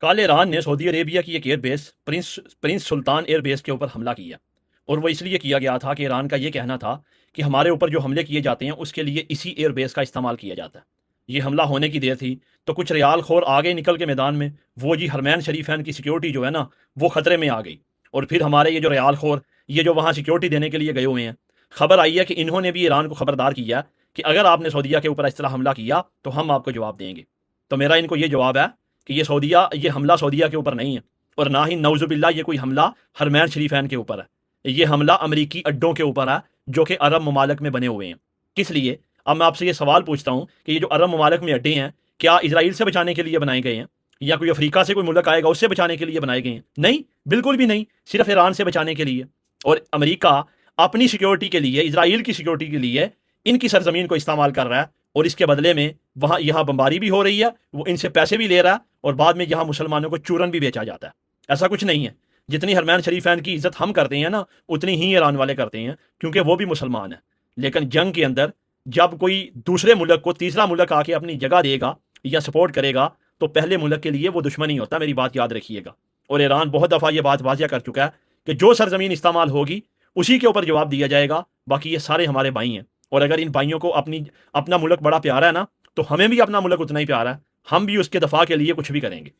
کل ایران نے سعودی عربیہ کی ایک ایئر بیس پرنس سلطان ایئر بیس کے اوپر حملہ کیا، اور وہ اس لیے کیا گیا تھا کہ ایران کا یہ کہنا تھا کہ ہمارے اوپر جو حملے کیے جاتے ہیں اس کے لیے اسی ایئر بیس کا استعمال کیا جاتا ہے۔ یہ حملہ ہونے کی دیر تھی تو کچھ ریال خور آگے نکل کے میدان میں، وہ جی حرمین شریفین کی سیکیورٹی جو ہے نا وہ خطرے میں آ گئی، اور پھر ہمارے یہ جو ریال خور یہ جو وہاں سیکیورٹی دینے کے لیے گئے ہوئے ہیں، خبر آئی ہے کہ انہوں نے بھی ایران کو خبردار کیا کہ اگر آپ نے سعودیہ کے اوپر اس طرح حملہ کیا تو ہم آپ کو جواب دیں گے۔ تو میرا ان کو یہ جواب ہے کہ یہ حملہ سعودیہ کے اوپر نہیں ہے، اور نہ ہی نعوذ باللہ یہ کوئی حملہ حرمین شریفین کے اوپر ہے۔ یہ حملہ امریکی اڈوں کے اوپر ہے جو کہ عرب ممالک میں بنے ہوئے ہیں۔ کس لیے؟ اب میں آپ سے یہ سوال پوچھتا ہوں کہ یہ جو عرب ممالک میں اڈے ہیں کیا اسرائیل سے بچانے کے لیے بنائے گئے ہیں، یا کوئی افریقہ سے کوئی ملک آئے گا اس سے بچانے کے لیے بنائے گئے ہیں؟ نہیں، بالکل بھی نہیں، صرف ایران سے بچانے کے لیے۔ اور امریکہ اپنی سیکیورٹی کے لیے، اسرائیل کی سیکیورٹی کے لیے ان کی سرزمین کو استعمال کر رہا ہے، اور اس کے بدلے میں یہاں بمباری بھی ہو رہی ہے، وہ ان سے پیسے بھی لے رہا ہے، اور بعد میں یہاں مسلمانوں کو چورن بھی بیچا جاتا ہے۔ ایسا کچھ نہیں ہے، جتنی حرمین شریفین کی عزت ہم کرتے ہیں نا اتنی ہی ایران والے کرتے ہیں، کیونکہ وہ بھی مسلمان ہیں۔ لیکن جنگ کے اندر جب کوئی دوسرے ملک کو تیسرا ملک آ کے اپنی جگہ دے گا یا سپورٹ کرے گا تو پہلے ملک کے لیے وہ دشمنی ہوتا ہے، میری بات یاد رکھیے گا۔ اور ایران بہت دفعہ یہ بات واضح کر چکا ہے کہ جو سرزمین استعمال ہوگی اسی کے اوپر جواب دیا جائے گا، باقی یہ سارے ہمارے بھائی ہیں، اور اگر ان بھائیوں کو اپنا ملک بڑا پیارا ہے نا تو ہمیں بھی اپنا ملک اتنا ہی پیارا ہے، ہم بھی اس کے دفاع کے لیے کچھ بھی کریں گے۔